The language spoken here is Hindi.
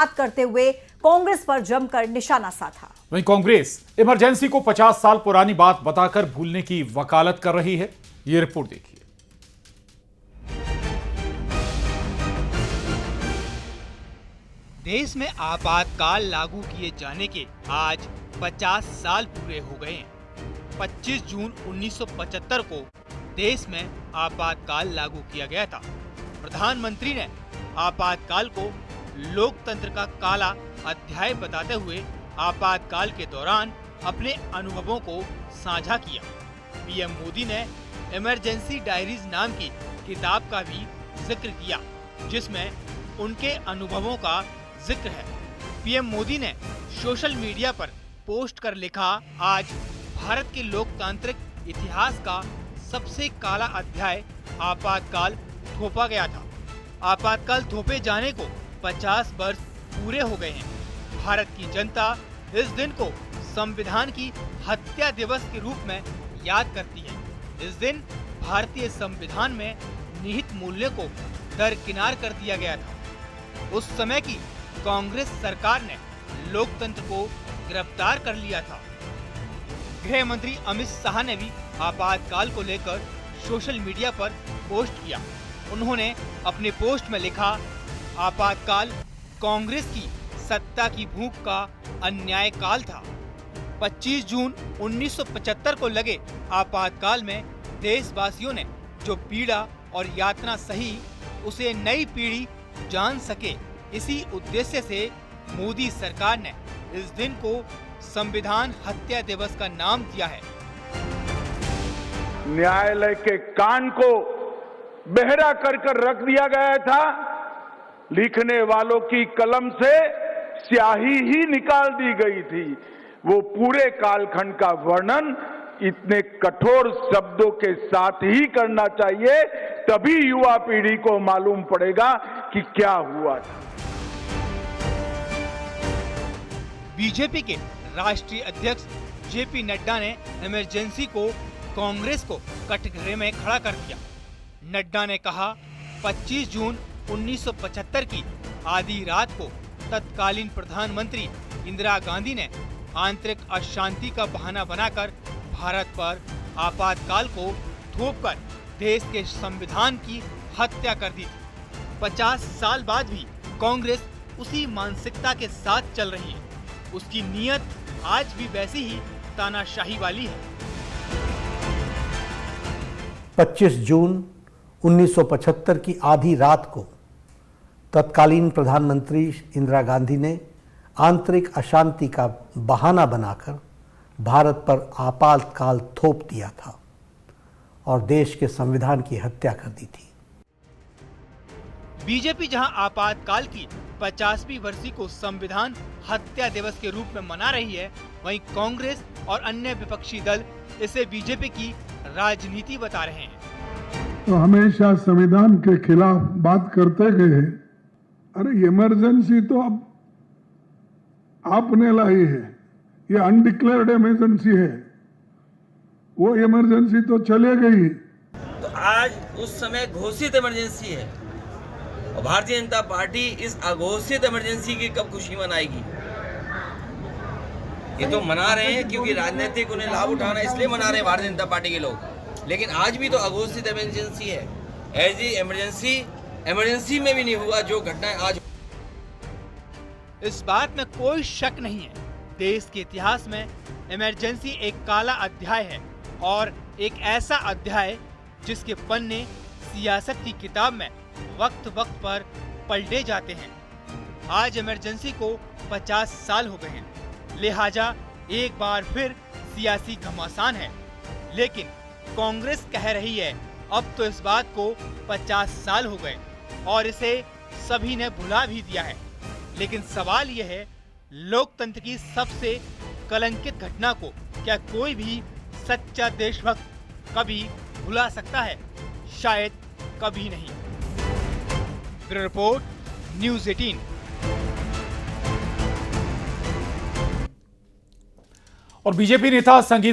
बात करते हुए कांग्रेस पर जमकर निशाना साधा। वहीं कांग्रेस इमरजेंसी को 50 साल पुरानी बात बताकर भूलने की वकालत कर रही है। ये रिपोर्ट देखिए। देश में आपातकाल लागू किए जाने के आज 50 साल पूरे हो गए हैं। 25 जून 1975 को देश में आपातकाल लागू किया गया था। प्रधानमंत्री ने आपातकाल को लोकतंत्र का काला अध्याय बताते हुए आपातकाल के दौरान अपने अनुभवों को साझा किया। पीएम मोदी ने इमरजेंसी डायरीज नाम की किताब का भी जिक्र किया, जिसमें उनके अनुभवों का जिक्र है। पीएम मोदी ने सोशल मीडिया पर पोस्ट कर लिखा, आज भारत के लोकतांत्रिक इतिहास का सबसे काला अध्याय आपातकाल थोपा गया था। आपातकाल थोपे जाने को 50 वर्ष पूरे हो गए हैं। भारत की जनता इस दिन को संविधान की हत्या दिवस के रूप में याद करती है। इस दिन भारतीय संविधान में निहित मूल्यों को दरकिनार कर दिया गया था। उस समय की कांग्रेस सरकार ने लोकतंत्र को गिरफ्तार कर लिया था। गृह मंत्री अमित शाह ने भी आपातकाल को लेकर सोशल मीडिया पर पोस्ट किया। उन्होंने अपने पोस्ट में लिखा, आपातकाल कांग्रेस की सत्ता की भूख का अन्याय काल था। 25 जून 1975 को लगे आपातकाल में देशवासियों ने जो पीड़ा और यातना सही, उसे नई पीढ़ी जान सके, इसी उद्देश्य से मोदी सरकार ने इस दिन को संविधान हत्या दिवस का नाम दिया है। न्यायालय के कान को बहरा कर रख दिया गया था। लिखने वालों की कलम से स्याही ही निकाल दी गई थी। वो पूरे कालखंड का वर्णन इतने कठोर शब्दों के साथ ही करना चाहिए, तभी युवा पीढ़ी को मालूम पड़ेगा कि क्या हुआ था। बीजेपी के राष्ट्रीय अध्यक्ष जेपी नड्डा ने इमरजेंसी को कांग्रेस को कटघरे में खड़ा कर दिया। नड्डा ने कहा, 25 जून 1975 की आधी रात को तत्कालीन प्रधानमंत्री इंदिरा गांधी ने आंतरिक अशांति का बहाना बनाकर भारत पर आपातकाल को थोपकर देश के संविधान की हत्या कर दी थी। 50 साल बाद भी कांग्रेस उसी मानसिकता के साथ चल रही है। उसकी नीयत आज भी वैसी ही तानाशाही वाली है। 25 जून 1975 की आधी रात को तत्कालीन प्रधानमंत्री इंदिरा गांधी ने आंतरिक अशांति का बहाना बनाकर भारत पर आपातकाल थोप दिया था और देश के संविधान की हत्या कर दी थी। बीजेपी जहां आपातकाल की 50वीं वर्षी को संविधान हत्या दिवस के रूप में मना रही है, वहीं कांग्रेस और अन्य विपक्षी दल इसे बीजेपी की राजनीति बता रहे हैं। तो हमेशा संविधान के खिलाफ बात करते गए। अरे इमरजेंसी तो अब आपने लाई है, ये अनडिक्लेयर्ड इमरजेंसी है, वो इमरजेंसी तो चले गई। तो आज उस समय घोषित इमरजेंसी है और भारतीय जनता पार्टी इस अघोषित इमरजेंसी की कब खुशी मनाएगी? ये तो मना रहे हैं क्योंकि राजनीतिक उन्हें लाभ उठाना, इसलिए मना रहे हैं भारतीय जनता पार्टी के लोग। लेकिन आज भी तो अघोषित इमरजेंसी है। ऐसी इमरजेंसी में भी नहीं हुआ जो घटनाएं आज। इस बात में कोई शक नहीं है, देश के इतिहास में इमरजेंसी एक काला अध्याय है और एक ऐसा अध्याय जिसके पन्ने सियासत की किताब में वक्त वक्त पर पलटे जाते हैं। आज इमरजेंसी को 50 साल हो गए हैं, लिहाजा एक बार फिर सियासी घमासान है। लेकिन कांग्रेस कह रही है, अब तो इस बात को 50 साल हो गए और इसे सभी ने भुला भी दिया है। लेकिन सवाल यह है, लोकतंत्र की सबसे कलंकित घटना को क्या कोई भी सच्चा देशभक्त कभी भुला सकता है? शायद कभी नहीं। Bureau report, news 18। और बीजेपी नेता संगीत